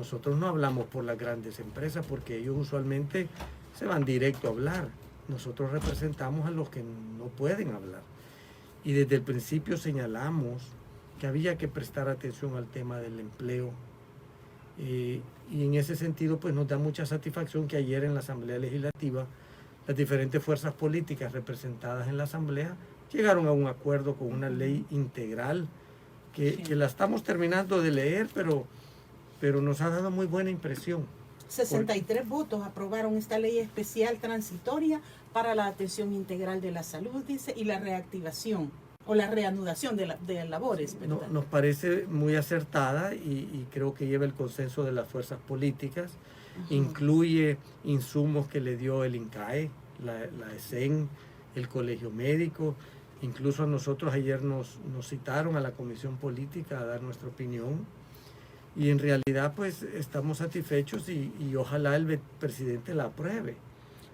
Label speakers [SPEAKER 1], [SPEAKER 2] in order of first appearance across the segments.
[SPEAKER 1] Nosotros no hablamos por las grandes empresas porque ellos usualmente se van directo a hablar. Nosotros representamos a los que no pueden hablar. Y desde el principio señalamos que había que prestar atención al tema del empleo. Y en ese sentido, pues nos da mucha satisfacción que ayer en la Asamblea Legislativa las diferentes fuerzas políticas representadas en la Asamblea llegaron a un acuerdo con una ley integral que la estamos terminando de leer, pero nos ha dado muy buena impresión.
[SPEAKER 2] 63 votos aprobaron esta ley especial transitoria para la atención integral de la salud, dice, y la reactivación o la reanudación de labores.
[SPEAKER 1] Nos parece muy acertada y creo que lleva el consenso de las fuerzas políticas. Incluye insumos que le dio el INCAE, la ESEN, el Colegio Médico. Incluso a nosotros ayer nos citaron a la Comisión Política a dar nuestra opinión. Y en realidad pues estamos satisfechos y ojalá el presidente la apruebe.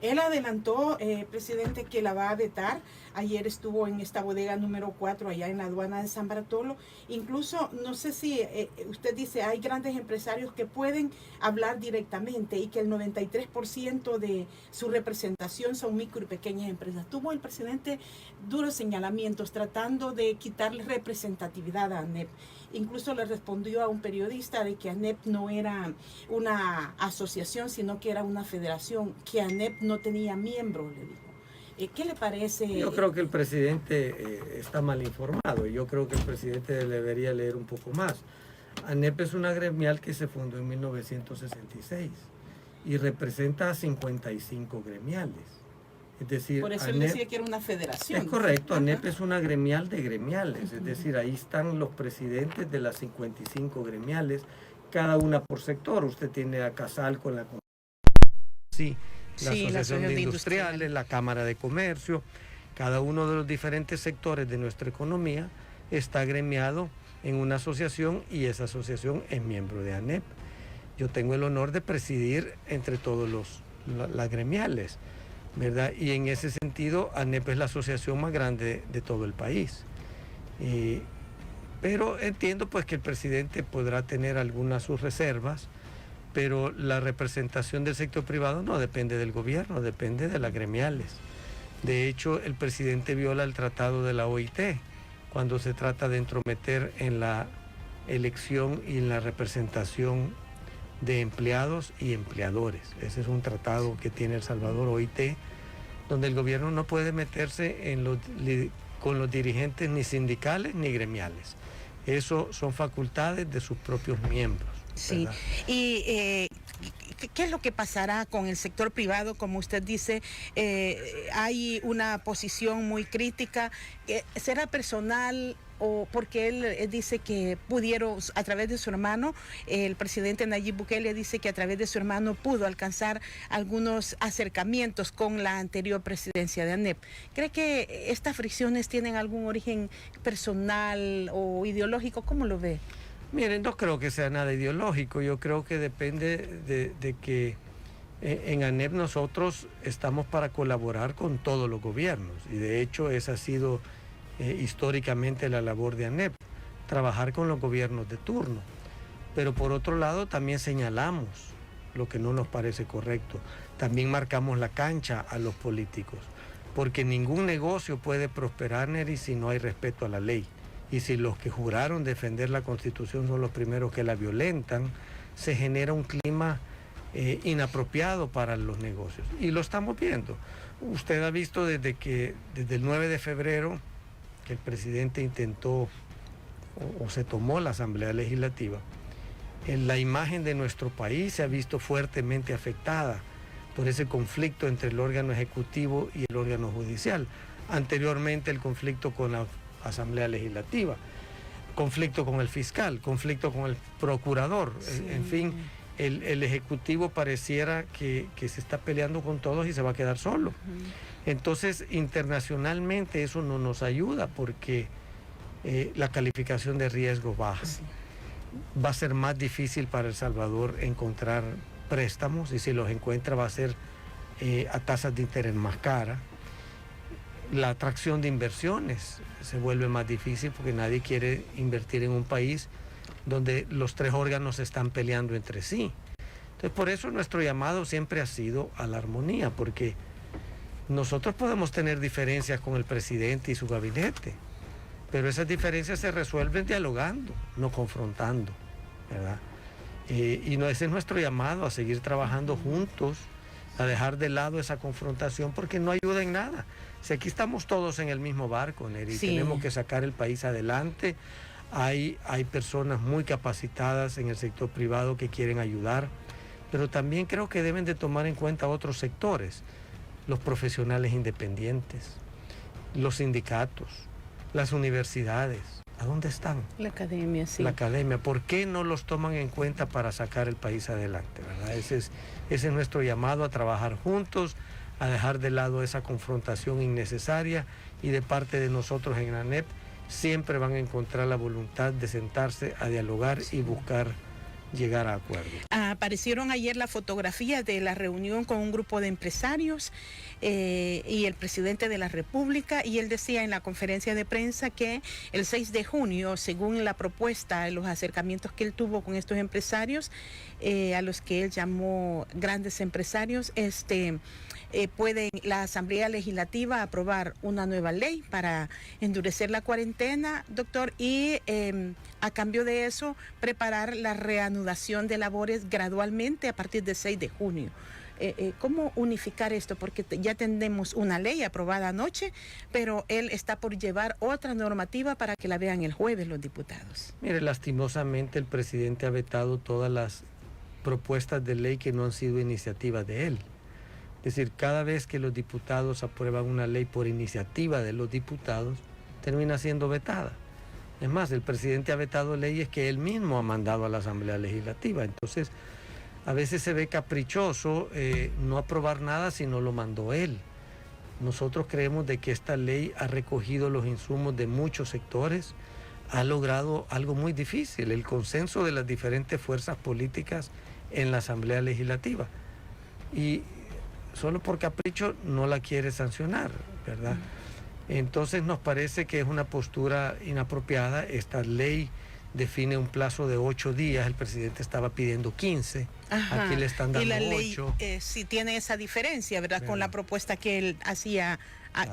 [SPEAKER 2] Él adelantó, presidente, que la va a vetar. Ayer estuvo en esta bodega número 4 allá en la aduana de San Bartolo. Incluso, no sé si usted dice, hay grandes empresarios que pueden hablar directamente y que el 93% de su representación son micro y pequeñas empresas. Tuvo el presidente duros señalamientos tratando de quitarle representatividad a ANEP. Incluso le respondió a un periodista de que ANEP no era una asociación, sino que era una federación, que ANEP no tenía miembros, le dijo. ¿Qué le parece?
[SPEAKER 1] Yo creo que el presidente está mal informado. Yo creo que el presidente debería leer un poco más. ANEP es una gremial que se fundó en 1966 y representa a 55 gremiales. Es decir,
[SPEAKER 2] por eso él decía que era una federación.
[SPEAKER 1] Es correcto, ANEP es una gremial de gremiales, es decir, ahí están los presidentes de las 55 gremiales, cada una por sector. Usted tiene a CASAL con la Asociación de Industriales, la Cámara de Comercio. Cada uno de los diferentes sectores de nuestra economía está gremiado en una asociación y esa asociación es miembro de ANEP. Yo tengo el honor de presidir entre todos las gremiales, ¿verdad? Y en ese sentido, ANEP es la asociación más grande de todo el país. Pero entiendo pues que el presidente podrá tener algunas sus reservas, pero la representación del sector privado no depende del gobierno, depende de las gremiales. De hecho, el presidente viola el tratado de la OIT cuando se trata de entrometer en la elección y en la representación de empleados y empleadores. Ese es un tratado que tiene El Salvador, OIT, donde el gobierno no puede meterse con los dirigentes ni sindicales ni gremiales. Eso son facultades de sus propios miembros.
[SPEAKER 2] Sí, ¿verdad? Y ¿qué es lo que pasará con el sector privado? Como usted dice, hay una posición muy crítica. ¿Será personal o porque él dice que pudieron, a través de su hermano, el presidente Nayib Bukele dice que a través de su hermano pudo alcanzar algunos acercamientos con la anterior presidencia de ANEP? ¿Cree que estas fricciones tienen algún origen personal o ideológico? ¿Cómo lo ve?
[SPEAKER 1] Miren, no creo que sea nada ideológico. Yo creo que depende de que en ANEP nosotros estamos para colaborar con todos los gobiernos y de hecho esa ha sido históricamente la labor de ANEP, trabajar con los gobiernos de turno. Pero por otro lado también señalamos lo que no nos parece correcto. También marcamos la cancha a los políticos, porque ningún negocio puede prosperar, Neri, si no hay respeto a la ley. Y si los que juraron defender la Constitución son los primeros que la violentan, se genera un clima inapropiado para los negocios. Y lo estamos viendo. Usted ha visto desde el 9 de febrero que el presidente intentó o se tomó la Asamblea Legislativa, la imagen de nuestro país se ha visto fuertemente afectada por ese conflicto entre el órgano ejecutivo y el órgano judicial. Anteriormente el conflicto con la Asamblea Legislativa, conflicto con el fiscal, conflicto con el procurador, sí. En fin, el Ejecutivo pareciera que se está peleando con todos y se va a quedar solo. Entonces, internacionalmente eso no nos ayuda porque la calificación de riesgo baja. Sí. Va a ser más difícil para El Salvador encontrar préstamos y si los encuentra va a ser a tasas de interés más caras. La atracción de inversiones se vuelve más difícil porque nadie quiere invertir en un país donde los tres órganos están peleando entre sí. Entonces, por eso nuestro llamado siempre ha sido a la armonía, porque nosotros podemos tener diferencias con el presidente y su gabinete, pero esas diferencias se resuelven dialogando, no confrontando, ¿verdad? Y ese es nuestro llamado, a seguir trabajando juntos, a dejar de lado esa confrontación, porque no ayuda en nada. Si aquí estamos todos en el mismo barco, Neri,
[SPEAKER 3] Sí.
[SPEAKER 1] tenemos que sacar el país adelante. Hay personas muy capacitadas en el sector privado que quieren ayudar, pero también creo que deben de tomar en cuenta otros sectores, los profesionales independientes, los sindicatos, las universidades. ¿A dónde están?
[SPEAKER 3] La academia, sí.
[SPEAKER 1] La academia. ¿Por qué no los toman en cuenta para sacar el país adelante, ¿verdad? Ese es nuestro llamado, a trabajar juntos, a dejar de lado esa confrontación innecesaria, y de parte de nosotros en ANEP siempre van a encontrar la voluntad de sentarse a dialogar y buscar llegar a acuerdos.
[SPEAKER 3] Aparecieron ayer las fotografías de la reunión con un grupo de empresarios y el presidente de la República, y él decía en la conferencia de prensa que el 6 de junio, según la propuesta, los acercamientos que él tuvo con estos empresarios, a los que él llamó grandes empresarios, puede la Asamblea Legislativa aprobar una nueva ley para endurecer la cuarentena, doctor, y a cambio de eso preparar la reanudación de labores gradualmente a partir del 6 de junio. ¿Cómo unificar esto? Porque ya tenemos una ley aprobada anoche, pero él está por llevar otra normativa para que la vean el jueves los diputados.
[SPEAKER 1] Mire, lastimosamente el presidente ha vetado todas las propuestas de ley que no han sido iniciativa de él. Es decir, cada vez que los diputados aprueban una ley por iniciativa de los diputados, termina siendo vetada. Es más, el presidente ha vetado leyes que él mismo ha mandado a la Asamblea Legislativa. Entonces, a veces se ve caprichoso no aprobar nada si no lo mandó él. Nosotros creemos de que esta ley ha recogido los insumos de muchos sectores, ha logrado algo muy difícil, el consenso de las diferentes fuerzas políticas en la Asamblea Legislativa. Y solo por capricho no la quiere sancionar, ¿verdad? Entonces nos parece que es una postura inapropiada. Esta ley define un plazo de 8 días, el presidente estaba pidiendo 15,
[SPEAKER 3] Ajá.
[SPEAKER 1] Aquí le están dando 8.
[SPEAKER 3] Y la ley sí tiene esa diferencia, ¿verdad? Con la propuesta que él hacía,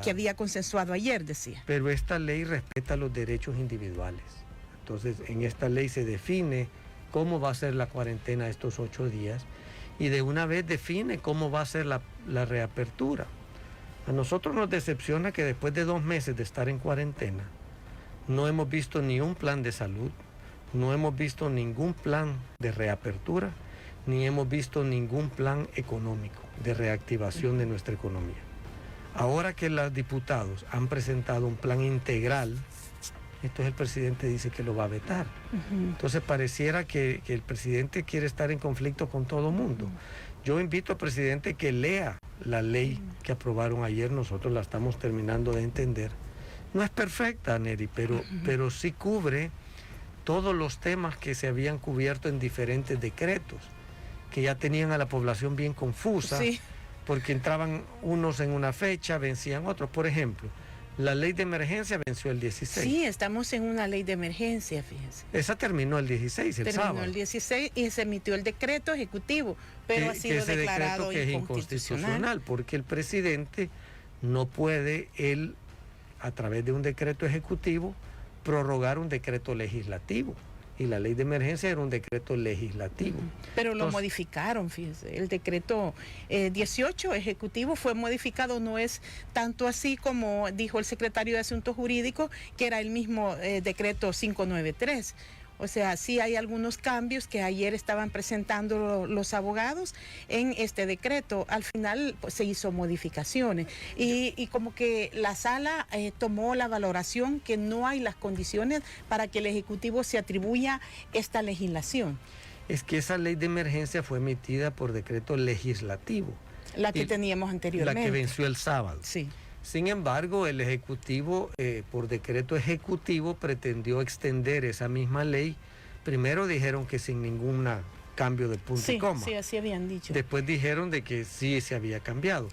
[SPEAKER 3] que había consensuado ayer, decía.
[SPEAKER 1] Pero esta ley respeta los derechos individuales. Entonces, en esta ley se define cómo va a ser la cuarentena estos 8 días, y de una vez define cómo va a ser la reapertura. A nosotros nos decepciona que después de 2 meses de estar en cuarentena, no hemos visto ni un plan de salud, no hemos visto ningún plan de reapertura, ni hemos visto ningún plan económico de reactivación de nuestra economía. Ahora que los diputados han presentado un plan integral, entonces el presidente dice que lo va a vetar. Entonces pareciera que el presidente quiere estar en conflicto con todo el mundo. Yo invito al presidente que lea la ley que aprobaron ayer, nosotros la estamos terminando de entender. No es perfecta, Neri, pero sí cubre todos los temas que se habían cubierto en diferentes decretos, que ya tenían a la población bien confusa,
[SPEAKER 3] Sí.
[SPEAKER 1] porque entraban unos en una fecha, vencían otros. Por ejemplo, la ley de emergencia venció el 16.
[SPEAKER 3] Sí, estamos en una ley de emergencia, fíjense.
[SPEAKER 1] Esa terminó el 16, el sábado.
[SPEAKER 3] Terminó el 16 y se emitió el decreto ejecutivo, pero ha sido
[SPEAKER 1] ese
[SPEAKER 3] declarado
[SPEAKER 1] decreto que es
[SPEAKER 3] inconstitucional.
[SPEAKER 1] inconstitucional, porque el presidente no puede, él, a través de un decreto ejecutivo, prorrogar un decreto legislativo. Y la ley de emergencia era un decreto legislativo.
[SPEAKER 3] Pero lo
[SPEAKER 1] Entonces,
[SPEAKER 3] modificaron, fíjese. El decreto 18 ejecutivo fue modificado, no es tanto así como dijo el secretario de Asuntos Jurídicos, que era el mismo decreto 593. O sea, sí hay algunos cambios que ayer estaban presentando los abogados en este decreto. Al final pues, se hizo modificaciones y como que la sala tomó la valoración que no hay las condiciones para que el Ejecutivo se atribuya esta legislación.
[SPEAKER 1] es que esa ley de emergencia fue emitida por decreto legislativo.
[SPEAKER 3] La que teníamos anteriormente.
[SPEAKER 1] La que venció el sábado.
[SPEAKER 3] Sí.
[SPEAKER 1] Sin embargo, el Ejecutivo, por decreto ejecutivo, pretendió extender esa misma ley. Primero dijeron que sin ningún cambio de punto y coma.
[SPEAKER 3] Sí, así habían dicho.
[SPEAKER 1] Después dijeron de que sí se había cambiado.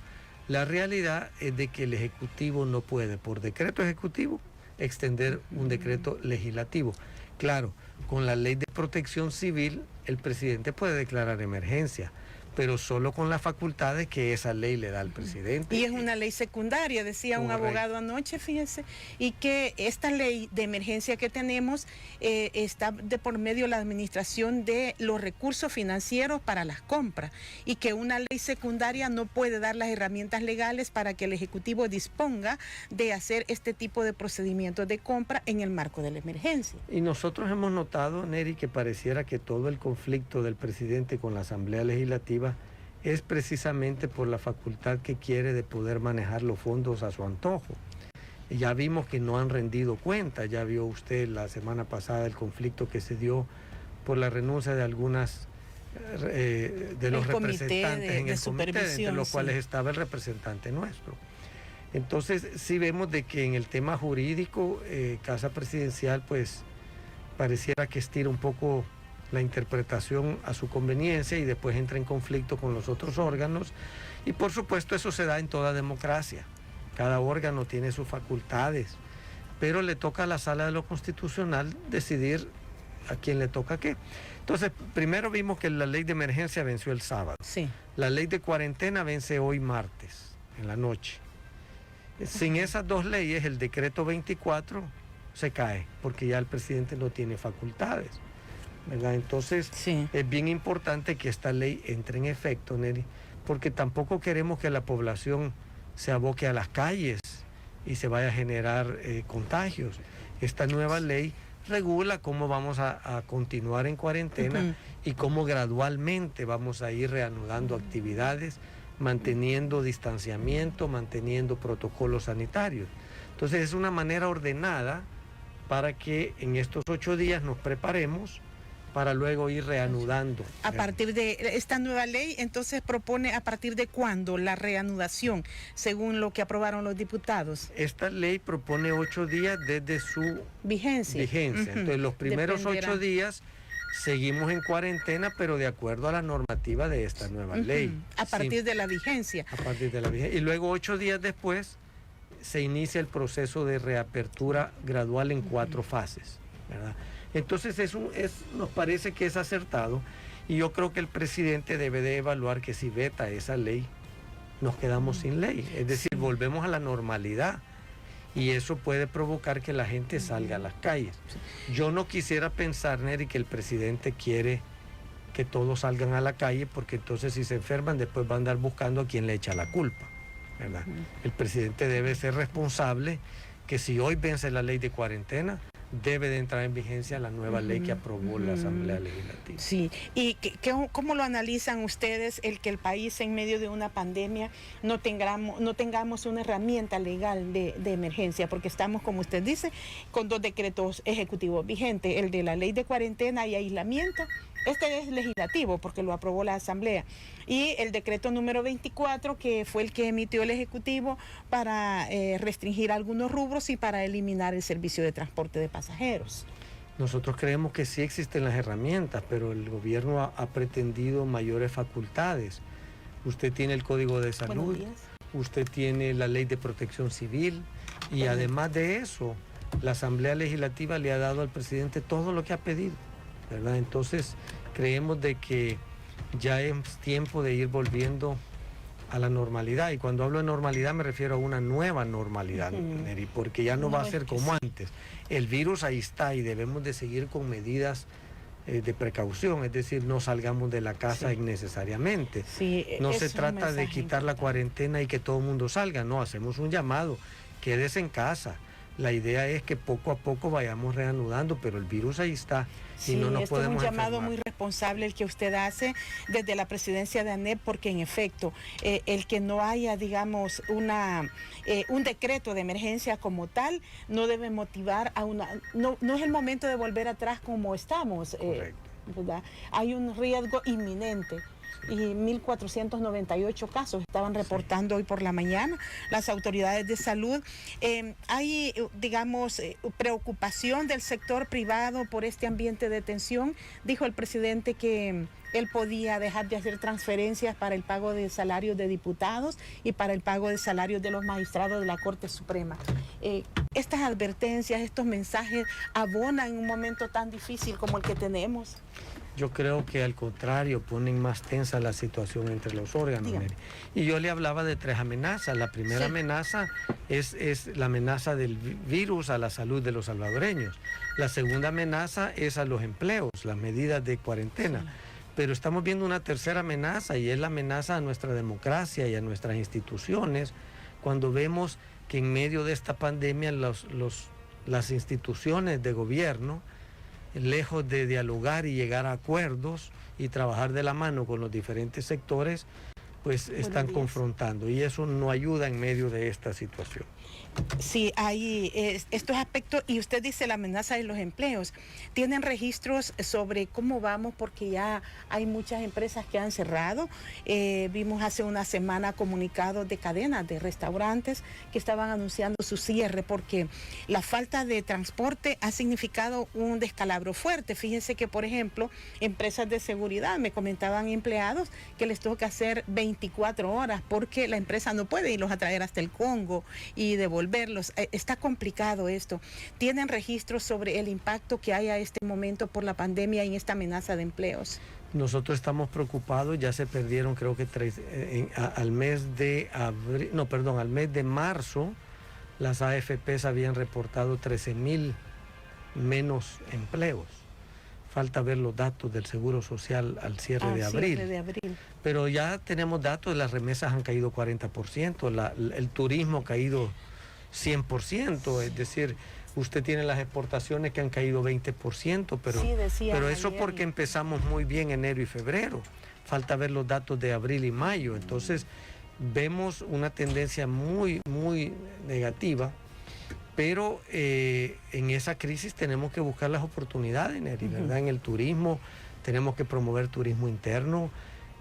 [SPEAKER 1] La realidad es de que el Ejecutivo no puede, por decreto ejecutivo, extender un decreto legislativo. Claro, con la ley de protección civil, el presidente puede declarar emergencia, pero solo con las facultades que esa ley le da al presidente.
[SPEAKER 3] Y es una ley secundaria, decía un abogado anoche, fíjense, y que esta ley de emergencia que tenemos está de por medio de la administración de los recursos financieros para las compras, y que una ley secundaria no puede dar las herramientas legales para que el Ejecutivo disponga de hacer este tipo de procedimientos de compra en el marco de la emergencia.
[SPEAKER 1] Y nosotros hemos notado, Neri, que pareciera que todo el conflicto del presidente con la Asamblea Legislativa es precisamente por la facultad que quiere de poder manejar los fondos a su antojo. Ya vimos que no han rendido cuenta, ya vio usted la semana pasada el conflicto que se dio por la renuncia de algunas de los representantes en el comité, entre los cuales estaba el representante nuestro. Entonces sí vemos de que en el tema jurídico, Casa Presidencial pues pareciera que estira un poco la interpretación a su conveniencia y después entra en conflicto con los otros órganos, y por supuesto eso se da en toda democracia. Cada órgano tiene sus facultades, pero le toca a la Sala de lo Constitucional decidir a quién le toca qué. Entonces, primero vimos que la ley de emergencia venció el sábado.
[SPEAKER 3] Sí.
[SPEAKER 1] La ley de cuarentena vence hoy martes, en la noche. Sin esas dos leyes, el decreto 24 se cae, porque ya el presidente no tiene facultades, ¿verdad? Entonces, sí, es bien importante que esta ley entre en efecto, Neri, porque tampoco queremos que la población se aboque a las calles y se vaya a generar contagios. Esta nueva ley regula cómo vamos a continuar en cuarentena y cómo gradualmente vamos a ir reanudando actividades, manteniendo distanciamiento, manteniendo protocolos sanitarios. Entonces es una manera ordenada para que en estos 8 días nos preparemos para luego ir reanudando.
[SPEAKER 3] A partir de esta nueva ley, entonces propone a partir de cuándo la reanudación, según lo que aprobaron los diputados.
[SPEAKER 1] Esta ley propone 8 días desde su vigencia. Entonces los primeros 8 días seguimos en cuarentena, pero de acuerdo a la normativa de esta nueva ley.
[SPEAKER 3] A partir de la vigencia.
[SPEAKER 1] A partir de la vigencia. Y luego 8 días después se inicia el proceso de reapertura gradual en 4 fases, ¿verdad? Entonces nos parece que es acertado, y yo creo que el presidente debe de evaluar que si veta esa ley, nos quedamos sin ley. Es decir, volvemos a la normalidad, y eso puede provocar que la gente salga a las calles. Yo no quisiera pensar, Neri, que el presidente quiere que todos salgan a la calle, porque entonces si se enferman después va a andar buscando a quien le echa la culpa, ¿verdad? El presidente debe ser responsable, que si hoy vence la ley de cuarentena, debe de entrar en vigencia la nueva ley que aprobó la Asamblea Legislativa.
[SPEAKER 3] Sí, ¿y cómo lo analizan ustedes el que el país en medio de una pandemia no tengamos una herramienta legal de emergencia? Porque estamos, como usted dice, con 2 decretos ejecutivos vigentes, el de la ley de cuarentena y aislamiento. Este es legislativo porque lo aprobó la Asamblea, y el decreto número 24, que fue el que emitió el Ejecutivo para restringir algunos rubros y para eliminar el servicio de transporte de pasajeros.
[SPEAKER 1] Nosotros creemos que sí existen las herramientas, pero el gobierno ha pretendido mayores facultades. Usted tiene el Código de Salud, usted tiene la Ley de Protección Civil, y además de eso, la Asamblea Legislativa le ha dado al presidente todo lo que ha pedido, ¿verdad? Entonces creemos de que ya es tiempo de ir volviendo a la normalidad, y cuando hablo de normalidad me refiero a una nueva normalidad, Neri, porque ya no va a ser como antes. El virus ahí está y debemos de seguir con medidas de precaución, es decir, no salgamos de la casa innecesariamente. No se trata de quitar la cuarentena y que todo el mundo salga, no, hacemos un llamado, quédese en casa. La idea es que poco a poco vayamos reanudando, pero el virus ahí está y no nos podemos
[SPEAKER 3] es un llamado
[SPEAKER 1] enfermar.
[SPEAKER 3] muy responsable el que usted hace desde la presidencia de ANEP, porque en efecto, el que no haya, digamos, un decreto de emergencia como tal, no debe motivar a no es el momento de volver atrás como estamos, ¿verdad? Hay un riesgo inminente. Y 1.498 casos estaban reportando hoy por la mañana las autoridades de salud. Hay, digamos, preocupación del sector privado por este ambiente de tensión. Dijo el presidente que él podía dejar de hacer transferencias para el pago de salarios de diputados y para el pago de salarios de los magistrados de la Corte Suprema. estas advertencias, estos mensajes abonan en un momento tan difícil como el que tenemos?
[SPEAKER 1] Yo creo que al contrario, ponen más tensa la situación entre los órganos. Neri. Y yo le hablaba de 3 amenazas. La primera amenaza es la amenaza del virus a la salud de los salvadoreños. La segunda amenaza es a los empleos, las medidas de cuarentena. Pero estamos viendo una tercera amenaza y es la amenaza a nuestra democracia y a nuestras instituciones cuando vemos que en medio de esta pandemia las instituciones de gobierno, lejos de dialogar y llegar a acuerdos y trabajar de la mano con los diferentes sectores, pues están confrontando y eso no ayuda en medio de esta situación.
[SPEAKER 3] Sí, hay estos aspectos, y usted dice la amenaza de los empleos. ¿Tienen registros sobre cómo vamos? Porque ya hay muchas empresas que han cerrado. Vimos hace una semana comunicados de cadenas de restaurantes que estaban anunciando su cierre porque la falta de transporte ha significado un descalabro fuerte. Fíjense que, por ejemplo, empresas de seguridad me comentaban empleados que les toca hacer 24 horas porque la empresa no puede irlos a traer hasta el Congo y devolverlos. Está complicado esto. ¿Tienen registros sobre el impacto que hay a este momento por la pandemia y en esta amenaza de empleos?
[SPEAKER 1] Nosotros estamos preocupados, ya se perdieron creo que al mes de abril, no, perdón, al mes de marzo, las AFPs habían reportado 13,000 menos empleos. Falta ver los datos del Seguro Social al cierre de abril. Pero ya tenemos datos, las remesas han caído 40%, el turismo ha caído 100%, es decir, usted tiene las exportaciones que han caído 20%, pero eso porque empezamos muy bien enero y febrero. Falta ver los datos de abril y mayo, entonces vemos una tendencia muy, muy negativa. Pero en esa crisis tenemos que buscar las oportunidades, Neri, ¿verdad? En el turismo tenemos que promover turismo interno,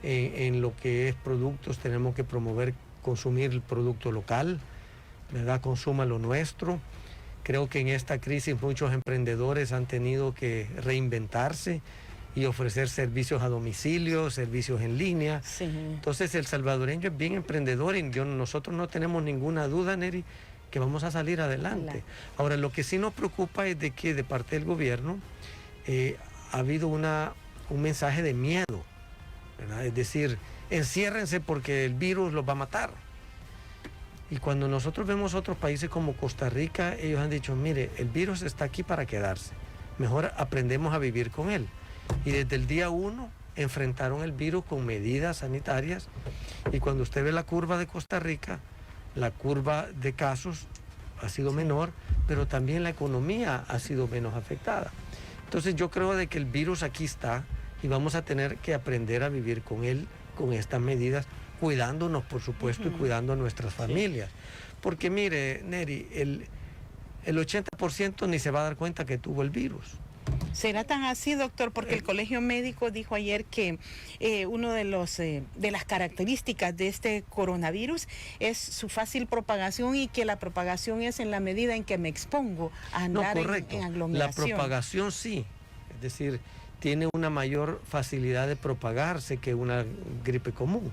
[SPEAKER 1] en lo que es productos tenemos que promover, consumir el producto local, ¿verdad? Consuma lo nuestro. Creo que en esta crisis muchos emprendedores han tenido que reinventarse y ofrecer servicios a domicilio, servicios en línea.
[SPEAKER 3] Sí.
[SPEAKER 1] Entonces el salvadoreño es bien emprendedor y nosotros no tenemos ninguna duda, Neri, que vamos a salir adelante. Ahora, lo que sí nos preocupa es de que de parte del gobierno ha habido un mensaje de miedo, ¿verdad? Es decir, enciérrense porque el virus los va a matar. Y cuando nosotros vemos otros países como Costa Rica, ellos han dicho, mire, el virus está aquí para quedarse. Mejor aprendemos a vivir con él. Y desde el día 1 enfrentaron el virus con medidas sanitarias. Y cuando usted ve la curva de Costa Rica, la curva de casos ha sido menor, pero también la economía ha sido menos afectada. Entonces yo creo de que el virus aquí está y vamos a tener que aprender a vivir con él, con estas medidas, cuidándonos, por supuesto, y cuidando a nuestras familias. Porque mire, Neri, el 80% ni se va a dar cuenta que tuvo el virus.
[SPEAKER 3] ¿Será tan así, doctor? Porque el Colegio Médico dijo ayer que uno de las características de este coronavirus es su fácil propagación y que la propagación es en la medida en que me expongo a andar en aglomeración.
[SPEAKER 1] La propagación sí, es decir, tiene una mayor facilidad de propagarse que una gripe común.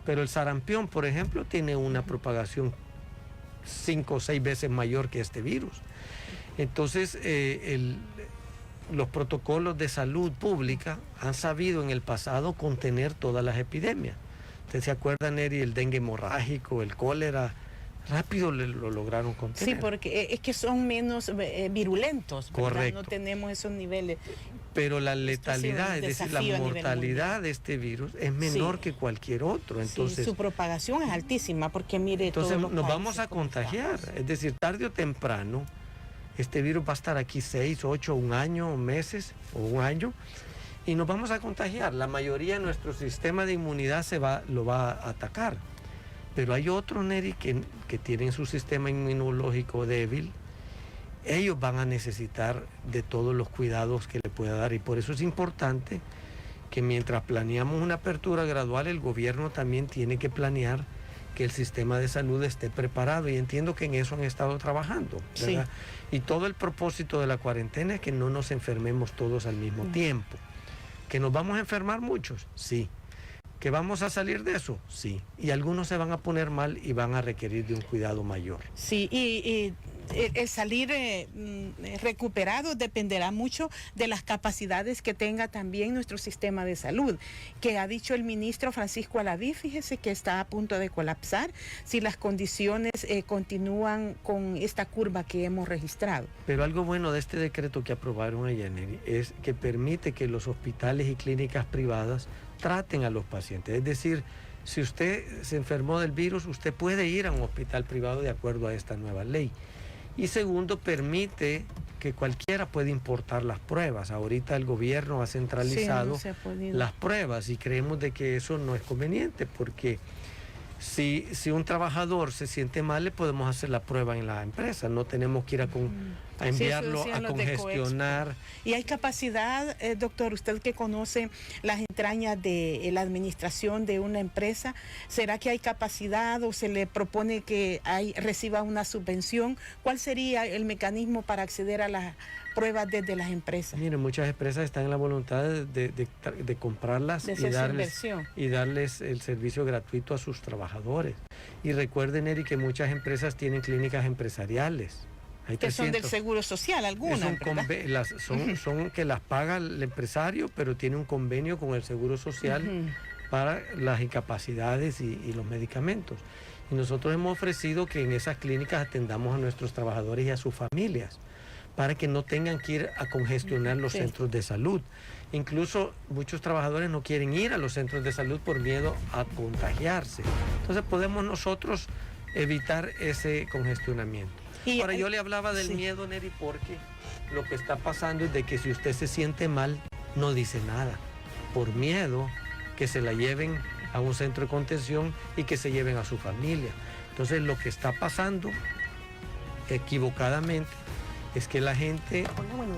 [SPEAKER 1] Pero el sarampión, por ejemplo, tiene una propagación 5 o 6 veces mayor que este virus. Entonces, los protocolos de salud pública han sabido en el pasado contener todas las epidemias. ¿Usted se acuerda, Neri, el dengue hemorrágico, el cólera? Rápido lo lograron contener.
[SPEAKER 3] Sí, porque es que son menos virulentos, ¿verdad?
[SPEAKER 1] Correcto.
[SPEAKER 3] No tenemos esos niveles.
[SPEAKER 1] Pero la letalidad, es decir, la mortalidad de este virus es menor que cualquier otro. Entonces,
[SPEAKER 3] sí, su propagación es altísima, porque mire,
[SPEAKER 1] entonces nos vamos a contagiar. Es decir, tarde o temprano, este virus va a estar aquí 6, 8, un año, meses o un año, y nos vamos a contagiar. La mayoría de nuestro sistema de inmunidad lo va a atacar. Pero hay otros, Neri, que tienen su sistema inmunológico débil. Ellos van a necesitar de todos los cuidados que le pueda dar. Y por eso es importante que mientras planeamos una apertura gradual, el gobierno también tiene que planear que el sistema de salud esté preparado. Y entiendo que en eso han estado trabajando, ¿verdad? Sí. Y todo el propósito de la cuarentena es que no nos enfermemos todos al mismo tiempo. ¿Que nos vamos a enfermar muchos? Sí. ¿Que vamos a salir de eso? Sí. Y algunos se van a poner mal y van a requerir de un cuidado mayor.
[SPEAKER 3] Sí, y el salir recuperado dependerá mucho de las capacidades que tenga también nuestro sistema de salud, que ha dicho el ministro Francisco Alaví, fíjese que está a punto de colapsar si las condiciones continúan con esta curva que hemos registrado.
[SPEAKER 1] Pero algo bueno de este decreto que aprobaron ayer, Neri, es que permite que los hospitales y clínicas privadas traten a los pacientes. Es decir, si usted se enfermó del virus, usted puede ir a un hospital privado de acuerdo a esta nueva ley. Y segundo, permite que cualquiera pueda importar las pruebas. Ahorita el gobierno ha centralizado las pruebas y creemos de que eso no es conveniente, porque si un trabajador se siente mal, le podemos hacer la prueba en la empresa, no tenemos que ir a enviarlo a congestionar.
[SPEAKER 3] Y hay capacidad, doctor, usted que conoce las entrañas de la administración de una empresa, ¿será que hay capacidad o se le propone que reciba una subvención? ¿Cuál sería el mecanismo para acceder a las pruebas desde las empresas?
[SPEAKER 1] Mire, muchas empresas están en la voluntad de comprarlas y darles el servicio gratuito a sus trabajadores. Y recuerden, Eri, que muchas empresas tienen clínicas empresariales.
[SPEAKER 3] Que son del Seguro Social, algunas,
[SPEAKER 1] son que las paga el empresario, pero tiene un convenio con el Seguro Social para las incapacidades y los medicamentos. Y nosotros hemos ofrecido que en esas clínicas atendamos a nuestros trabajadores y a sus familias, para que no tengan que ir a congestionar los centros de salud. Incluso muchos trabajadores no quieren ir a los centros de salud por miedo a contagiarse. Entonces podemos nosotros evitar ese congestionamiento. Ahora, yo le hablaba del miedo, Neri, porque lo que está pasando es de que si usted se siente mal, no dice nada, por miedo que se la lleven a un centro de contención y que se lleven a su familia. Entonces, lo que está pasando equivocadamente es que la gente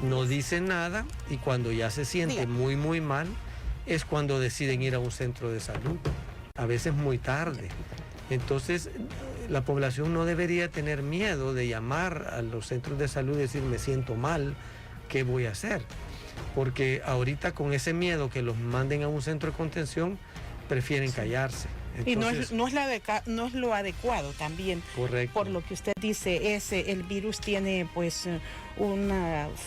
[SPEAKER 1] no dice nada y cuando ya se siente muy, muy mal, es cuando deciden ir a un centro de salud, a veces muy tarde. Entonces, la población no debería tener miedo de llamar a los centros de salud y decir, me siento mal, ¿qué voy a hacer? Porque ahorita con ese miedo que los manden a un centro de contención, prefieren callarse. Entonces,
[SPEAKER 3] y no es lo adecuado también.
[SPEAKER 1] Correcto.
[SPEAKER 3] Por lo que usted dice, el virus tiene pues un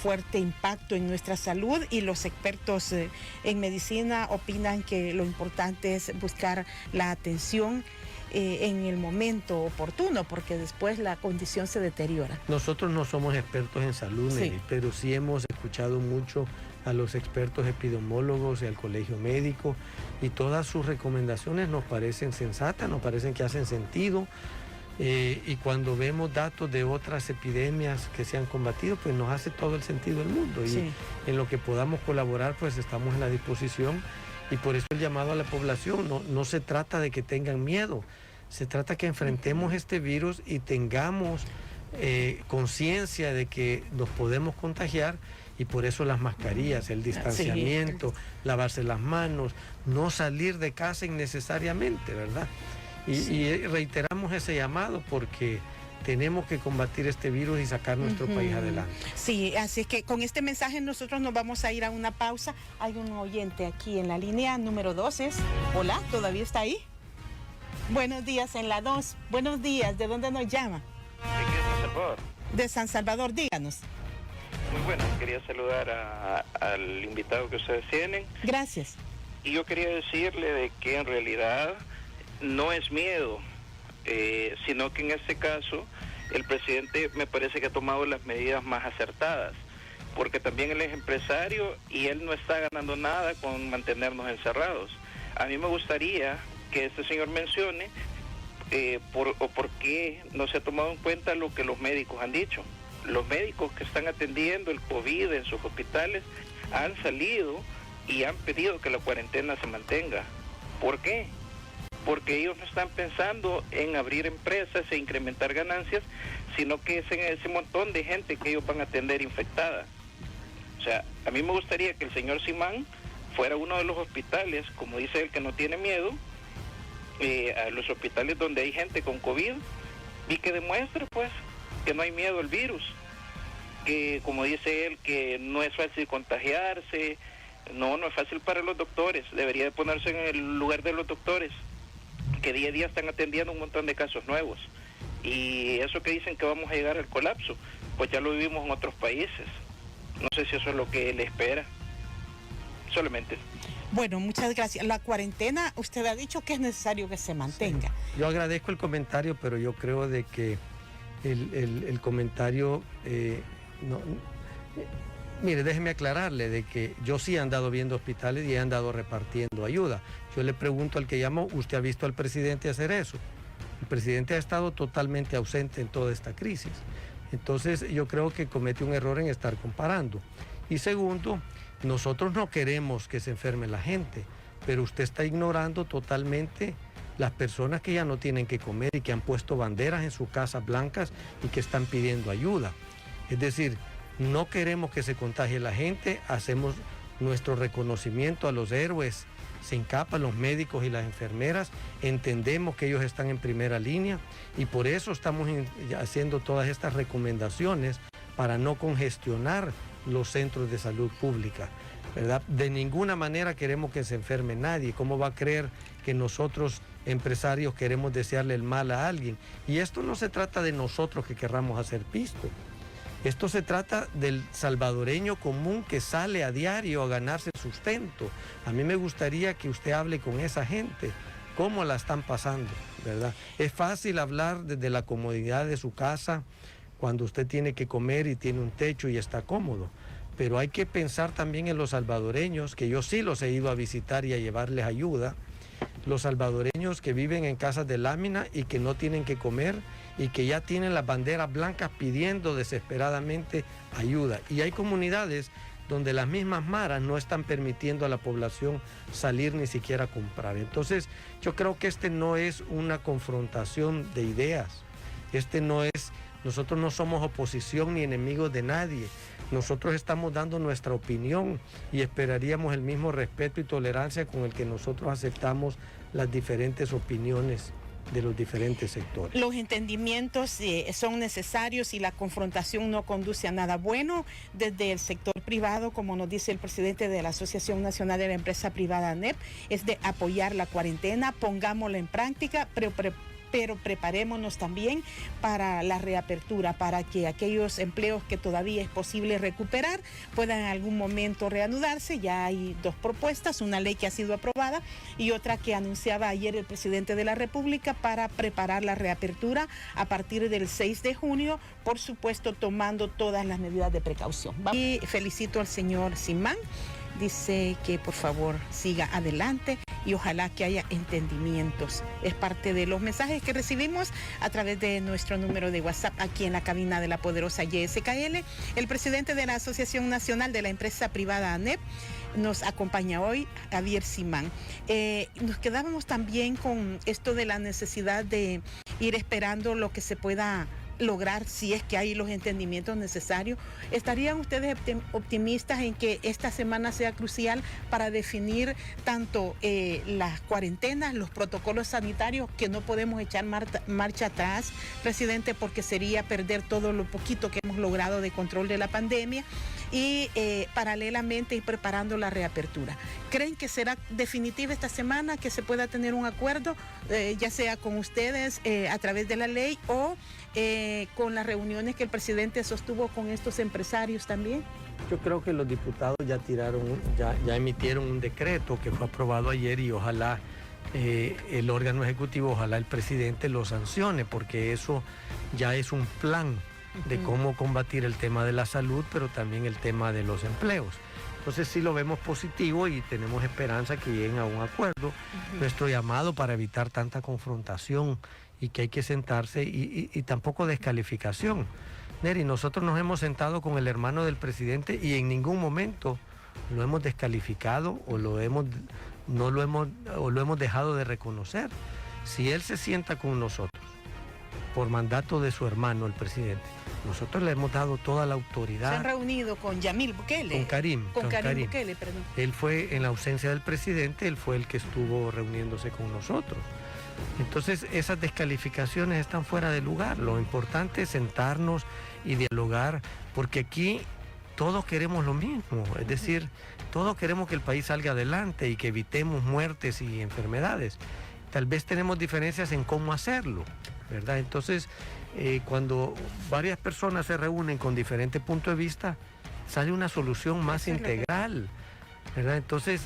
[SPEAKER 3] fuerte impacto en nuestra salud y los expertos en medicina opinan que lo importante es buscar la atención en el momento oportuno, porque después la condición se deteriora.
[SPEAKER 1] Nosotros no somos expertos en salud, Neri, pero sí hemos escuchado mucho a los expertos epidemiólogos y al colegio médico, y todas sus recomendaciones nos parecen sensatas, nos parecen que hacen sentido, y cuando vemos datos de otras epidemias que se han combatido, pues nos hace todo el sentido del mundo, y en lo que podamos colaborar, pues estamos en la disposición. Y por eso el llamado a la población, no se trata de que tengan miedo, se trata que enfrentemos este virus y tengamos conciencia de que nos podemos contagiar, y por eso las mascarillas, el distanciamiento, lavarse las manos, no salir de casa innecesariamente, ¿verdad? Y reiteramos ese llamado porque tenemos que combatir este virus y sacar nuestro país adelante.
[SPEAKER 3] Sí, así es que con este mensaje nosotros nos vamos a ir a una pausa. Hay un oyente aquí en la línea número 2. Hola, ¿todavía está ahí? Buenos días en la 2. Buenos días, ¿de dónde nos llama?
[SPEAKER 4] De San Salvador.
[SPEAKER 3] De San Salvador, díganos.
[SPEAKER 4] Muy bueno, quería saludar al invitado que ustedes tienen.
[SPEAKER 3] Gracias.
[SPEAKER 4] Y yo quería decirle de que en realidad no es miedo, sino que en este caso el presidente me parece que ha tomado las medidas más acertadas, porque también él es empresario y él no está ganando nada con mantenernos encerrados. A mí me gustaría que este señor mencione por qué no se ha tomado en cuenta lo que los médicos han dicho. Los médicos que están atendiendo el COVID en sus hospitales han salido y han pedido que la cuarentena se mantenga. ¿Por qué? Porque ellos no están pensando en abrir empresas e incrementar ganancias, sino que es en ese montón de gente que ellos van a atender infectada. O sea, a mí me gustaría que el señor Simán fuera uno de los hospitales, como dice él, que no tiene miedo, a los hospitales donde hay gente con COVID, y que demuestre pues que no hay miedo al virus, que como dice él, que no es fácil contagiarse. No es fácil para los doctores, debería de ponerse en el lugar de los doctores, que día a día están atendiendo un montón de casos nuevos, Y eso que dicen que vamos a llegar al colapso, pues ya lo vivimos en otros países. No sé si eso es lo que él espera. Solamente.
[SPEAKER 3] Bueno, muchas gracias. La cuarentena, usted ha dicho que es necesario que se mantenga.
[SPEAKER 1] Sí. Yo agradezco el comentario, pero yo creo de que el comentario... mire, déjeme aclararle de que yo sí he andado viendo hospitales y he andado repartiendo ayuda. Yo le pregunto al que llamó, ¿usted ha visto al presidente hacer eso? El presidente ha estado totalmente ausente en toda esta crisis. Entonces yo creo que comete un error en estar comparando. Y segundo, nosotros no queremos que se enferme la gente, pero usted está ignorando totalmente las personas que ya no tienen que comer y que han puesto banderas en sus casas blancas y que están pidiendo ayuda. Es decir, no queremos que se contagie la gente, hacemos nuestro reconocimiento a los héroes sin capa, los médicos y las enfermeras, entendemos que ellos están en primera línea y por eso estamos haciendo todas estas recomendaciones para no congestionar los centros de salud pública, ¿verdad? De ninguna manera queremos que se enferme nadie. ¿Cómo va a creer que nosotros, empresarios, queremos desearle el mal a alguien? Y esto no se trata de nosotros que querramos hacer pisto. Esto se trata del salvadoreño común que sale a diario a ganarse el sustento. A mí me gustaría que usted hable con esa gente, cómo la están pasando, ¿verdad? Es fácil hablar desde la comodidad de su casa, cuando usted tiene que comer y tiene un techo y está cómodo. Pero hay que pensar también en los salvadoreños, que yo sí los he ido a visitar y a llevarles ayuda, los salvadoreños que viven en casas de lámina y que no tienen que comer y que ya tienen las banderas blancas pidiendo desesperadamente ayuda. Y hay comunidades donde las mismas maras no están permitiendo a la población salir ni siquiera a comprar. Entonces, yo creo que este no es una confrontación de ideas, nosotros no somos oposición ni enemigos de nadie. Nosotros estamos dando nuestra opinión y esperaríamos el mismo respeto y tolerancia con el que nosotros aceptamos las diferentes opiniones de los diferentes sectores.
[SPEAKER 3] Los entendimientos son necesarios y la confrontación no conduce a nada bueno. Desde el sector privado, como nos dice el presidente de la Asociación Nacional de la Empresa Privada, ANEP, es de apoyar la cuarentena, pongámosla en práctica, pero preparémonos también para la reapertura, para que aquellos empleos que todavía es posible recuperar puedan en algún momento reanudarse. Ya hay dos propuestas, una ley que ha sido aprobada y otra que anunciaba ayer el presidente de la República para preparar la reapertura a partir del 6 de junio, por supuesto tomando todas las medidas de precaución. Y felicito al señor Simán. Dice que por favor siga adelante y ojalá que haya entendimientos. Es parte de los mensajes que recibimos a través de nuestro número de WhatsApp aquí en la cabina de la poderosa YSKL. El presidente de la Asociación Nacional de la Empresa Privada, ANEP, nos acompaña hoy, Javier Simán. Nos quedábamos también con esto de la necesidad de ir esperando lo que se pueda lograr, si es que hay los entendimientos necesarios. ¿Estarían ustedes optimistas en que esta semana sea crucial para definir tanto las cuarentenas, los protocolos sanitarios, que no podemos echar marcha atrás, presidente, porque sería perder todo lo poquito que hemos logrado de control de la pandemia, y paralelamente ir preparando la reapertura? ¿Creen que será definitiva esta semana, que se pueda tener un acuerdo, ya sea con ustedes a través de la ley o con las reuniones que el presidente sostuvo con estos empresarios también?
[SPEAKER 1] Yo creo que los diputados ya emitieron un decreto que fue aprobado ayer y ojalá el órgano ejecutivo, ojalá el presidente lo sancione, porque eso ya es un plan de cómo combatir el tema de la salud, pero también el tema de los empleos. Entonces sí lo vemos positivo y tenemos esperanza que lleguen a un acuerdo. Nuestro llamado para evitar tanta confrontación y que hay que sentarse y tampoco descalificación. Neri, nosotros nos hemos sentado con el hermano del presidente y en ningún momento lo hemos descalificado o lo hemos dejado de reconocer. Si él se sienta con nosotros por mandato de su hermano, el presidente, nosotros le hemos dado toda la autoridad.
[SPEAKER 3] ¿Se han reunido con Yamil Bukele?
[SPEAKER 1] Con Karim.
[SPEAKER 3] Con Karim Bukele, perdón.
[SPEAKER 1] Él fue, en la ausencia del presidente, él fue el que estuvo reuniéndose con nosotros. Entonces esas descalificaciones están fuera de lugar. Lo importante es sentarnos y dialogar, porque aquí todos queremos lo mismo. Es decir, todos queremos que el país salga adelante y que evitemos muertes y enfermedades. Tal vez tenemos diferencias en cómo hacerlo, ¿verdad? Entonces, cuando varias personas se reúnen con diferentes puntos de vista, sale una solución más integral, ¿verdad? Entonces,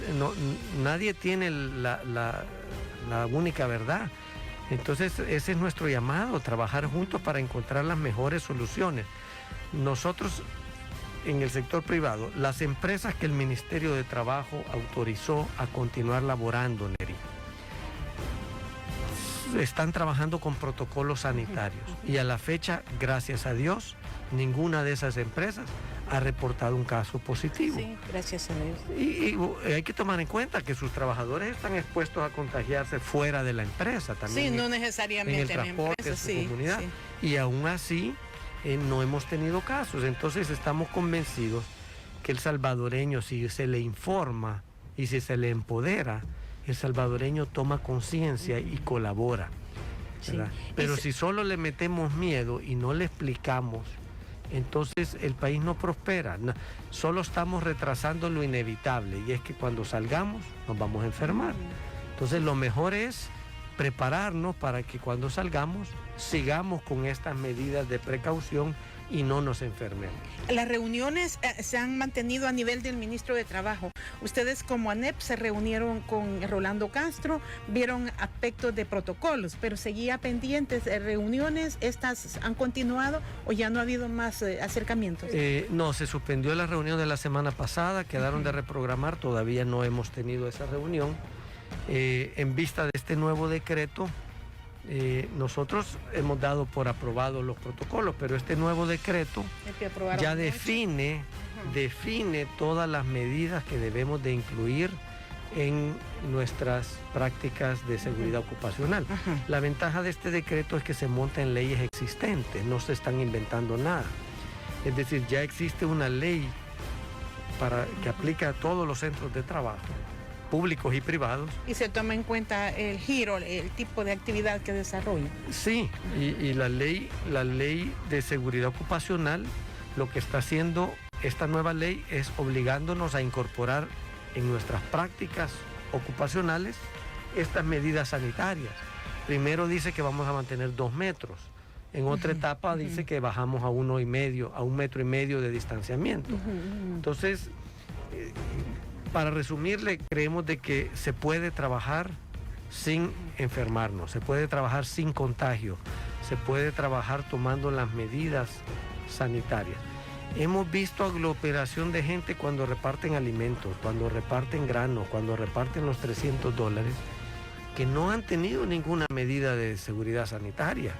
[SPEAKER 1] nadie tiene la única verdad. Entonces, ese es nuestro llamado, trabajar juntos para encontrar las mejores soluciones. Nosotros, en el sector privado, las empresas que el Ministerio de Trabajo autorizó a continuar laborando, Neri, están trabajando con protocolos sanitarios y a la fecha, gracias a Dios, ninguna de esas empresas ha reportado un caso positivo.
[SPEAKER 3] Sí, gracias a Dios.
[SPEAKER 1] Y hay que tomar en cuenta que sus trabajadores están expuestos a contagiarse fuera de la empresa también.
[SPEAKER 3] Sí, no necesariamente
[SPEAKER 1] en el transporte, en su comunidad. Sí. Y aún así no hemos tenido casos. Entonces estamos convencidos que el salvadoreño, si se le informa y si se le empodera, el salvadoreño toma conciencia y colabora, ¿verdad? Sí. Pero si solo le metemos miedo y no le explicamos, entonces el país no prospera. Solo estamos retrasando lo inevitable, y es que cuando salgamos nos vamos a enfermar. Entonces lo mejor es prepararnos para que cuando salgamos sigamos con estas medidas de precaución y no nos enfermemos.
[SPEAKER 3] Las reuniones se han mantenido a nivel del ministro de Trabajo. Ustedes como ANEP se reunieron con Rolando Castro, vieron aspectos de protocolos, pero seguía pendientes de reuniones. ¿Estas han continuado o ya no ha habido más acercamientos?
[SPEAKER 1] No, se suspendió la reunión de la semana pasada, quedaron de reprogramar, todavía no hemos tenido esa reunión. En vista de este nuevo decreto, nosotros hemos dado por aprobado los protocolos, pero este nuevo decreto ya define todas las medidas que debemos de incluir en nuestras prácticas de seguridad ocupacional. La ventaja de este decreto es que se monta en leyes existentes, no se están inventando nada. Es decir, ya existe una ley que aplica a todos los centros de trabajo, públicos y privados.
[SPEAKER 3] Y se toma en cuenta el giro, el tipo de actividad que desarrolla.
[SPEAKER 1] Sí, y la ley de seguridad ocupacional, lo que está haciendo esta nueva ley es obligándonos a incorporar en nuestras prácticas ocupacionales estas medidas sanitarias. Primero dice que vamos a mantener 2 metros. En otra etapa dice que bajamos a 1,5, a 1,5 metros de distanciamiento. Entonces, para resumirle, creemos de que se puede trabajar sin enfermarnos, se puede trabajar sin contagio, se puede trabajar tomando las medidas sanitarias. Hemos visto aglomeración de gente cuando reparten alimentos, cuando reparten granos, cuando reparten los $300, que no han tenido ninguna medida de seguridad sanitaria,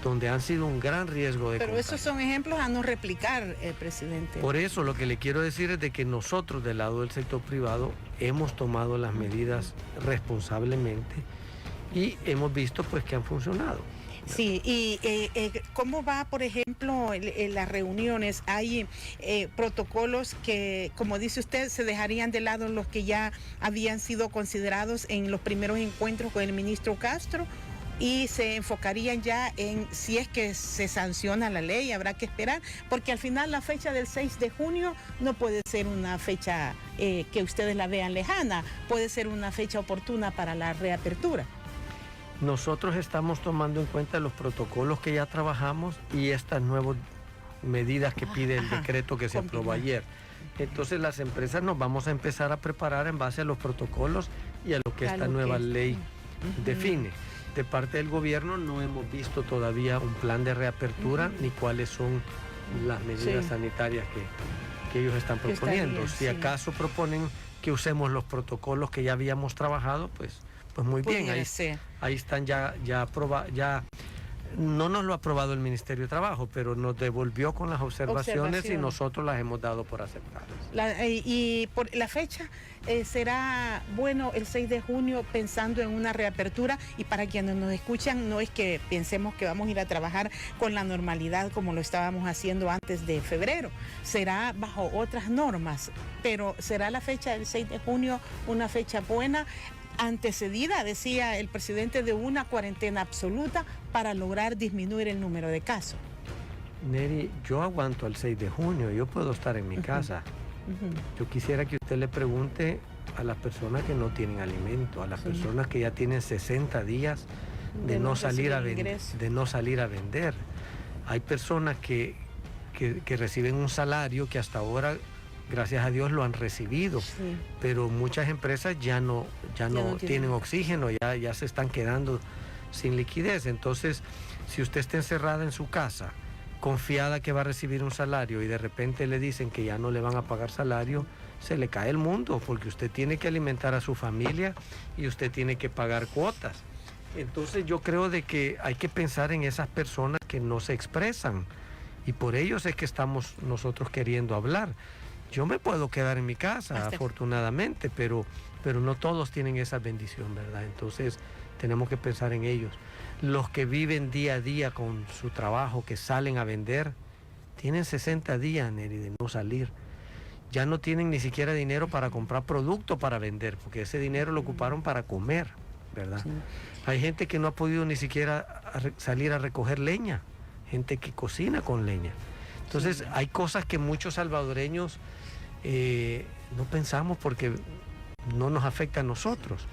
[SPEAKER 1] donde han sido un gran riesgo de
[SPEAKER 3] Pero
[SPEAKER 1] contagio.
[SPEAKER 3] esos son ejemplos a no replicar, presidente.
[SPEAKER 1] Por eso lo que le quiero decir es de que nosotros del lado del sector privado hemos tomado las medidas responsablemente y hemos visto pues que han funcionado.
[SPEAKER 3] Sí, y ¿cómo va, por ejemplo, en las reuniones? Hay protocolos que, como dice usted, se dejarían de lado los que ya habían sido considerados en los primeros encuentros con el ministro Castro, y se enfocarían ya en si es que se sanciona la ley. Habrá que esperar, porque al final la fecha del 6 de junio no puede ser una fecha que ustedes la vean lejana, puede ser una fecha oportuna para la reapertura.
[SPEAKER 1] Nosotros estamos tomando en cuenta los protocolos que ya trabajamos y estas nuevas medidas que pide el decreto que se aprobó ayer. Entonces las empresas nos vamos a empezar a preparar en base a los protocolos y a lo que esta nueva ley define. De parte del gobierno no hemos visto todavía un plan de reapertura ni cuáles son las medidas sanitarias que ellos están proponiendo. Si acaso proponen que usemos los protocolos que ya habíamos trabajado, pues muy bien, ahí están ya no nos lo ha aprobado el Ministerio de Trabajo, pero nos devolvió con las observaciones y nosotros las hemos dado por aceptadas.
[SPEAKER 3] Y por la fecha, será bueno el 6 de junio pensando en una reapertura, y para quienes nos escuchan, no es que pensemos que vamos a ir a trabajar con la normalidad como lo estábamos haciendo antes de febrero, será bajo otras normas, pero será la fecha del 6 de junio una fecha buena, antecedida, decía el presidente, de una cuarentena absoluta para lograr disminuir el número de casos.
[SPEAKER 1] Neri, yo aguanto al 6 de junio, yo puedo estar en mi casa. Yo quisiera que usted le pregunte a las personas que no tienen alimento, a las personas que ya tienen 60 días de no salir a
[SPEAKER 3] recibir
[SPEAKER 1] vender. Hay personas que reciben un salario que hasta ahora, gracias a Dios, lo han recibido,
[SPEAKER 3] Sí.
[SPEAKER 1] pero muchas empresas ya no tienen oxígeno, ya se están quedando sin liquidez. Entonces, si usted está encerrada en su casa, confiada que va a recibir un salario y de repente le dicen que ya no le van a pagar salario, se le cae el mundo, porque usted tiene que alimentar a su familia y usted tiene que pagar cuotas. Entonces yo creo de que hay que pensar en esas personas que no se expresan, y por ellos es que estamos nosotros queriendo hablar. Yo me puedo quedar en mi casa, afortunadamente, pero no todos tienen esa bendición, ¿verdad? Entonces tenemos que pensar en ellos. Los que viven día a día con su trabajo, que salen a vender, tienen 60 días, Neri, de no salir. Ya no tienen ni siquiera dinero para comprar producto para vender, porque ese dinero lo ocuparon para comer, ¿verdad? Sí. Hay gente que no ha podido ni siquiera salir a recoger leña, gente que cocina con leña. Entonces, sí, hay cosas que muchos salvadoreños no pensamos porque no nos afecta a nosotros,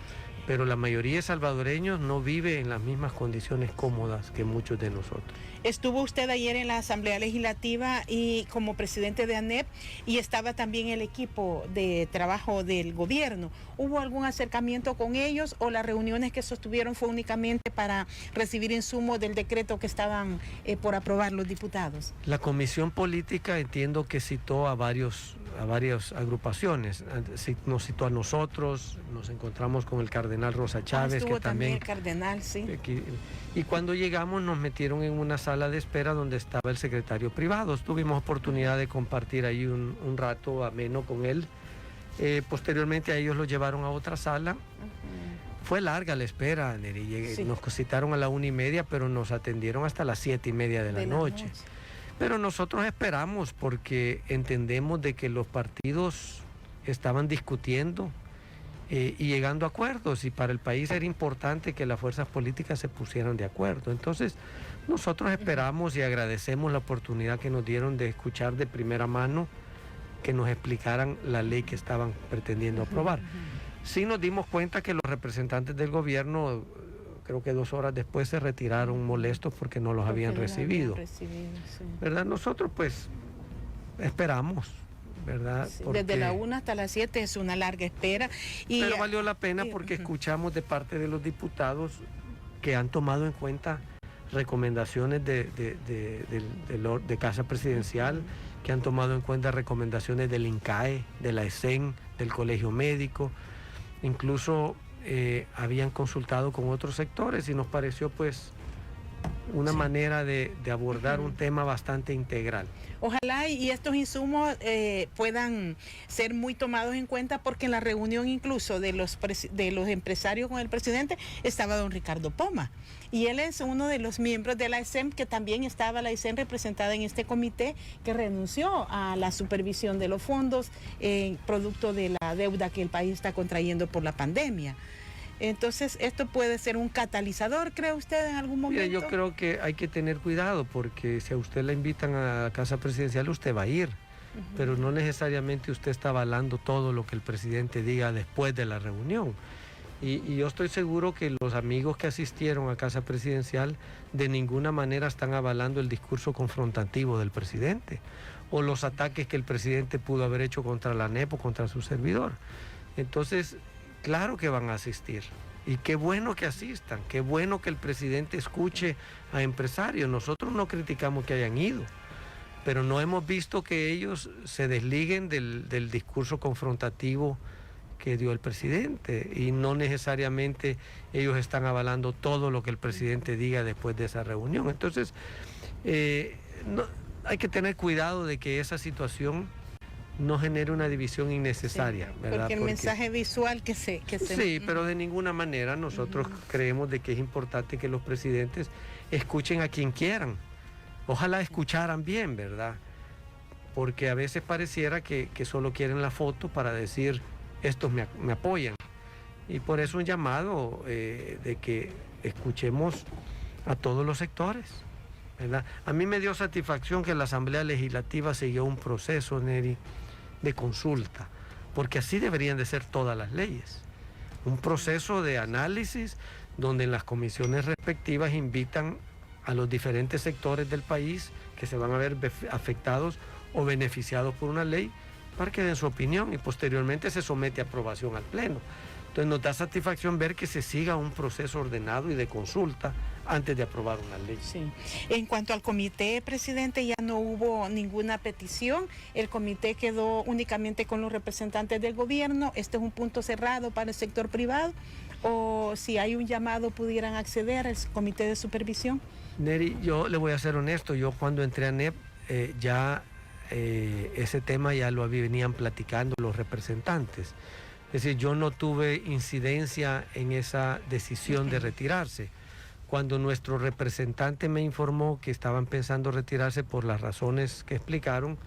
[SPEAKER 1] pero la mayoría de salvadoreños no vive en las mismas condiciones cómodas que muchos de nosotros.
[SPEAKER 3] Estuvo usted ayer en la Asamblea Legislativa y como presidente de ANEP, y estaba también el equipo de trabajo del gobierno. ¿Hubo algún acercamiento con ellos o las reuniones que sostuvieron fue únicamente para recibir insumos del decreto que estaban por aprobar los diputados?
[SPEAKER 1] La Comisión Política entiendo que citó a varias agrupaciones. Nos citó a nosotros, nos encontramos con el cardenal Rosa Chávez,
[SPEAKER 3] estuvo
[SPEAKER 1] que también
[SPEAKER 3] el cardenal, sí.
[SPEAKER 1] Y cuando llegamos nos metieron en una sala de espera donde estaba el secretario privado. Tuvimos oportunidad de compartir ahí un rato ameno con él. Posteriormente a ellos lo llevaron a otra sala. Fue larga la espera, Neri. Sí. Nos citaron a la 1:30, pero nos atendieron hasta las 7:30 de la noche. Pero nosotros esperamos porque entendemos de que los partidos estaban discutiendo y llegando a acuerdos, y para el país era importante que las fuerzas políticas se pusieran de acuerdo. Entonces nosotros esperamos y agradecemos la oportunidad que nos dieron de escuchar de primera mano que nos explicaran la ley que estaban pretendiendo aprobar. Sí nos dimos cuenta que los representantes del gobierno, creo que 2 horas después, se retiraron molestos porque no los habían recibido. Sí. ¿Verdad? Nosotros pues esperamos, ¿verdad?
[SPEAKER 3] Sí, desde la 1 hasta las 7 es una larga espera.
[SPEAKER 1] Pero valió la pena porque escuchamos de parte de los diputados que han tomado en cuenta recomendaciones de Casa Presidencial, que han tomado en cuenta recomendaciones del INCAE, de la ESEN, del Colegio Médico, incluso habían consultado con otros sectores, y nos pareció pues una manera de abordar un tema bastante integral.
[SPEAKER 3] Ojalá y estos insumos puedan ser muy tomados en cuenta, porque en la reunión incluso de los empresarios con el presidente estaba don Ricardo Poma, y él es uno de los miembros de la ESEM, que también estaba la ESEM representada en este comité, que renunció a la supervisión de los fondos producto de la deuda que el país está contrayendo por la pandemia. Entonces, ¿esto puede ser un catalizador, cree usted, en algún momento?
[SPEAKER 1] Mira, yo creo que hay que tener cuidado, porque si a usted la invitan a la Casa Presidencial, usted va a ir, pero no necesariamente usted está avalando todo lo que el presidente diga después de la reunión. Y yo estoy seguro que los amigos que asistieron a Casa Presidencial de ninguna manera están avalando el discurso confrontativo del presidente o los ataques que el presidente pudo haber hecho contra la ANEP o contra su servidor. Entonces, claro que van a asistir, y qué bueno que asistan, qué bueno que el presidente escuche a empresarios. Nosotros no criticamos que hayan ido, pero no hemos visto que ellos se desliguen del discurso confrontativo que dio el presidente, y no necesariamente ellos están avalando todo lo que el presidente diga después de esa reunión. Entonces, hay que tener cuidado de que esa situación no genere una división innecesaria,
[SPEAKER 3] sí,
[SPEAKER 1] ¿verdad?
[SPEAKER 3] Porque el mensaje visual que se...
[SPEAKER 1] Sí, pero de ninguna manera nosotros creemos de que es importante que los presidentes escuchen a quien quieran. Ojalá escucharan bien, ¿verdad? Porque a veces pareciera que solo quieren la foto para decir, estos me apoyan. Y por eso un llamado de que escuchemos a todos los sectores, ¿verdad? A mí me dio satisfacción que la Asamblea Legislativa siguió un proceso, Neri, de consulta, porque así deberían de ser todas las leyes. Un proceso de análisis, donde en las comisiones respectivas invitan a los diferentes sectores del país que se van a ver afectados o beneficiados por una ley para que den su opinión y posteriormente se somete a aprobación al Pleno. Entonces nos da satisfacción ver que se siga un proceso ordenado y de consulta antes de aprobar una ley.
[SPEAKER 3] Sí. En cuanto al comité, presidente, ya no hubo ninguna petición. El comité quedó únicamente con los representantes del gobierno. Este es un punto cerrado para el sector privado. O si hay un llamado, pudieran acceder al comité de supervisión.
[SPEAKER 1] Neri, yo le voy a ser honesto. Yo cuando entré a ANEP ese tema ya lo venían platicando los representantes. Es decir, yo no tuve incidencia en esa decisión de retirarse. Cuando nuestro representante me informó que estaban pensando retirarse por las razones que explicaron,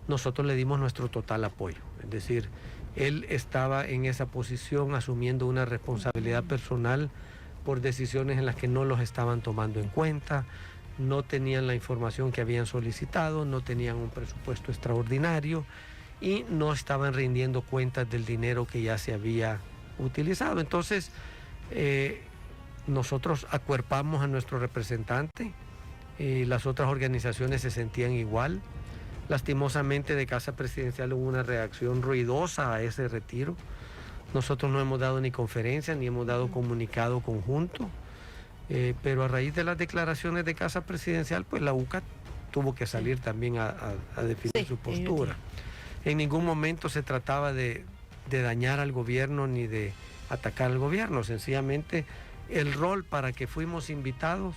[SPEAKER 1] nosotros le dimos nuestro total apoyo. Es decir, él estaba en esa posición asumiendo una responsabilidad personal por decisiones en las que no los estaban tomando en cuenta, no tenían la información que habían solicitado, no tenían un presupuesto extraordinario y no estaban rindiendo cuentas del dinero que ya se había utilizado. Entonces, nosotros acuerpamos a nuestro representante, las otras organizaciones se sentían igual. Lastimosamente de Casa Presidencial hubo una reacción ruidosa a ese retiro. Nosotros no hemos dado ni conferencia ni hemos dado comunicado conjunto, pero a raíz de las declaraciones de Casa Presidencial, pues la UCA tuvo que salir también a definir su postura. En ningún momento se trataba de dañar al gobierno ni de atacar al gobierno, sencillamente el rol para que fuimos invitados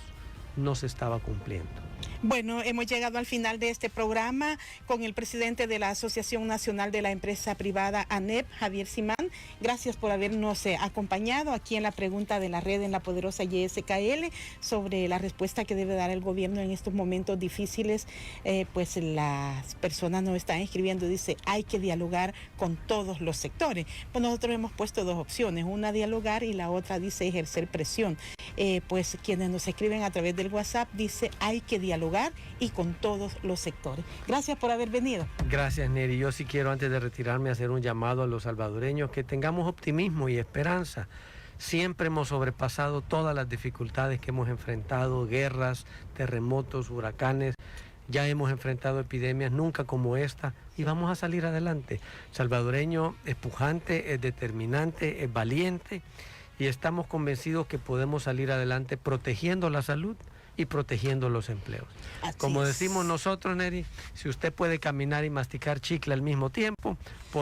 [SPEAKER 1] no se estaba cumpliendo.
[SPEAKER 3] Bueno, hemos llegado al final de este programa con el presidente de la Asociación Nacional de la Empresa Privada ANEP, Javier Simán. Gracias por habernos acompañado aquí en la pregunta de la red en la poderosa YSKL sobre la respuesta que debe dar el gobierno en estos momentos difíciles. Pues las personas nos están escribiendo, dice, hay que dialogar con todos los sectores. Pues nosotros hemos puesto dos opciones, una dialogar y la otra dice ejercer presión. Pues quienes nos escriben a través del WhatsApp dice hay que dialogar y con todos los sectores. Gracias por haber venido.
[SPEAKER 1] Gracias, Neri. Yo sí quiero antes de retirarme hacer un llamado a los salvadoreños que tengamos optimismo y esperanza. Siempre hemos sobrepasado todas las dificultades que hemos enfrentado, guerras, terremotos, huracanes. Ya hemos enfrentado epidemias nunca como esta y vamos a salir adelante. Salvadoreño es pujante, es determinante, es valiente y estamos convencidos que podemos salir adelante protegiendo la salud y protegiendo los empleos. Como decimos nosotros, Neri, si usted puede caminar y masticar chicle al mismo tiempo,